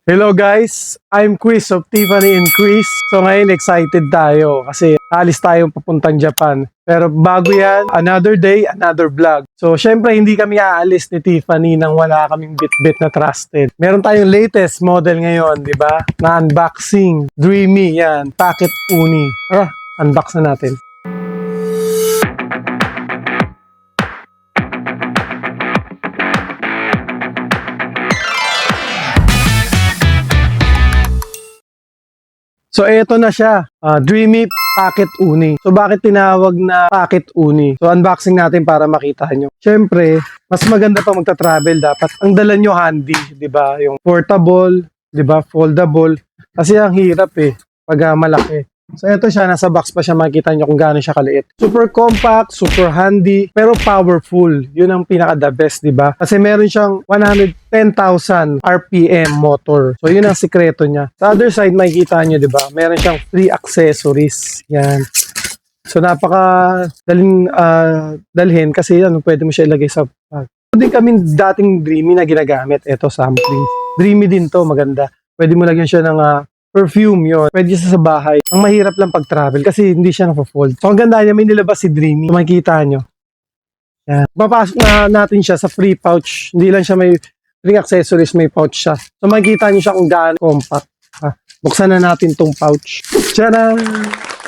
Hello guys, I'm Chris of Tiffany and Chris. So ngayon excited tayo kasi alis tayong papuntang Japan. Pero bago yan, another day, another vlog. So syempre hindi kami aalis ni Tiffany nang wala kaming bit-bit na trusted. Meron tayong latest model ngayon, di ba? Na unboxing, Dreamy yan, Packet Uni. Unbox na natin. So eto na siya, Dreamy Packet Uni. So bakit tinawag na Packet Uni? So unboxing natin para makita nyo. Siyempre, mas maganda pa magta-travel dapat. Ang dala nyo handy, di ba? Yung portable, di ba? Foldable. Kasi ang hirap pag malaki. So ito siya, nasa box pa siya, makikita nyo kung gaano siya kaliit. Super compact, super handy, pero powerful. Yun ang pinaka-the best, di ba? Kasi meron siyang 110,000 RPM motor. So yun ang sikreto niya. Sa other side, makikita nyo, di ba? Meron siyang free accessories. Yan. So napaka dalhin kasi pwede mo siya ilagay sa bag. Ito din kami dating Dreamy na ginagamit. Ito, sampling. Dreamy din to, maganda. Pwede mo lagyan siya ng perfume yun. Pwede siya sa bahay. Ang mahirap lang pag-travel kasi hindi siya na-fold. So ang ganda niya, may nilabas si Dreamy. So, makikita nyo. Yan. Papasok na natin siya sa free pouch. Hindi lang siya may free accessories, may pouch siya. So makikita nyo siya kung gaano compact. Buksan na natin tong pouch. Tcharam!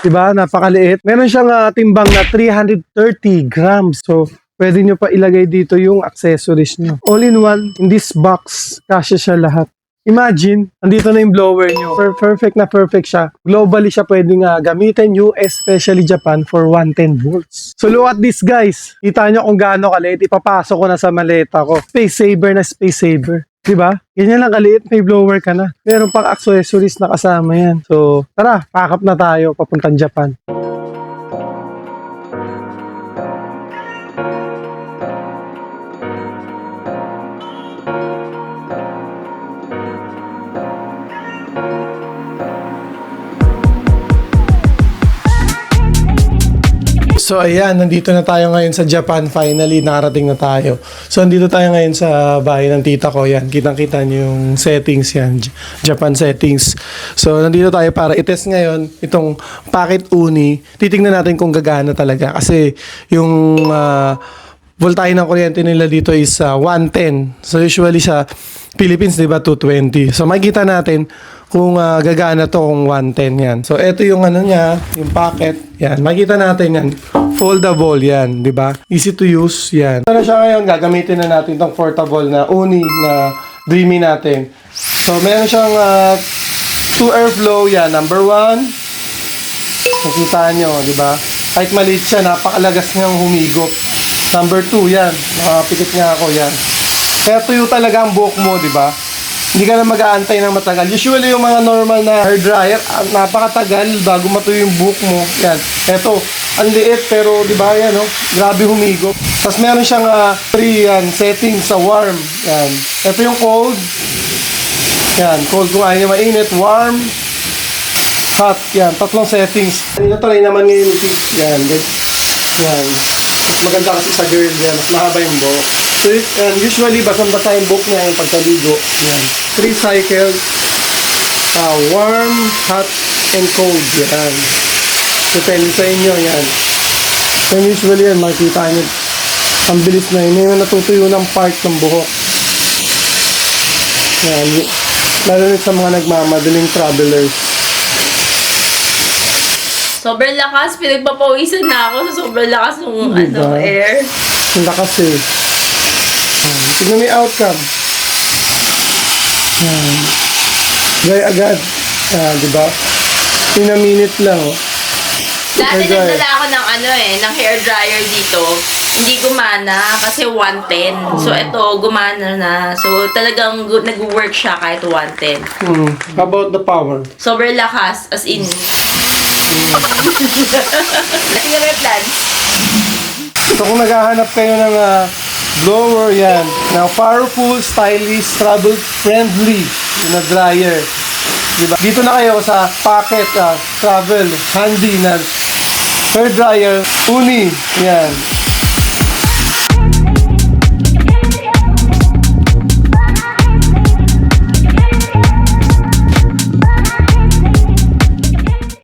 Diba? Napakaliit. Meron siyang timbang na 330 grams. So pwede nyo pa ilagay dito yung accessories nyo. All in one, in this box, kasya siya lahat. Imagine, andito na yung blower nyo. Perfect na perfect siya. Globally siya pwedeng gamitin, US, especially Japan, for 110 volts. So look at this guys. Kita nyo kung gaano kaliit. Ipapasok ko na sa maleta ko. Space saver na space saver. Diba? Ganyan lang kaliit, may blower ka na. Meron pang accessories na kasama yan. So tara, pack up na tayo papuntang Japan. So ayan, nandito na tayo ngayon sa Japan. Finally, nakarating na tayo. So nandito tayo ngayon sa bahay ng tita ko. Yan, kitang-kita nyo yung settings yan. Japan settings. So nandito tayo para itest ngayon itong Packet Uni. Titingnan natin kung gagana talaga. Kasi yung voltahe ng kuryente nila dito is 110. So usually sa Philippines, di ba, 220. So makikita natin kung gagana to kung 110 yan. So ito yung niya, yung packet. Yan, makikita natin yan. Foldable yan, di ba? Easy to use, yan. Ano siya ngayon, gagamitin na natin itong portable na Uni na Dreamy natin. So meron siyang 2 airflow yan. Number 1, nakita nyo, di ba? Kahit maliit siya, napakalagas niyang humigop. Number 2, yan. Nakapikit nga ako, yan. Kaya tuyo talaga ang buhok mo, di ba? Hindi ka na mag-aantay ng matagal. Usually yung mga normal na hair dryer, napakatagal bago matuyo yung buhok mo. Yan. Eto, ang liit pero di ba yan, grabe humigop. Tapos meron siyang free settings sa warm. Yan. Ito yung cold. Yan, cold kung ayaw niya mainit, warm, hot. Yan, tatlong settings. Ito naman ngayon yung tip. Yan. Yan. Maganda kasi sa girl yan, mas mahaba yung buhok. So, usually, basang-basa yung buhok niya yung pagkaligo. Yan. 3 cycles. Warm, hot, and cold. Yan. Depende sa inyo. Yan. So, usually yan, makikita nyo. Ang bilis na yun. Yung natutuyo ng part ng buhok. Yan. Lalo na sa mga nagmamadaling travelers. Sobrang lakas, pinagpapawisan na ako sa sobrang lakas ng air. Ang lakas Tignan mo yung outcome. Gaya agad. Diba? In a minute lang. Dati nagdala ako ng ng hair dryer dito. Hindi gumana kasi 110. So ito, gumana na. So talagang nag-work siya kahit 110. How about the power? Sobrang lakas, as in. Tingnan mo yung plans. So kung naghahanap kayo ng blower yan, na powerful, stylish, travel-friendly na dryer. Diba? Dito na kayo sa Packet travel, handy na hair dryer, Uni. Yan.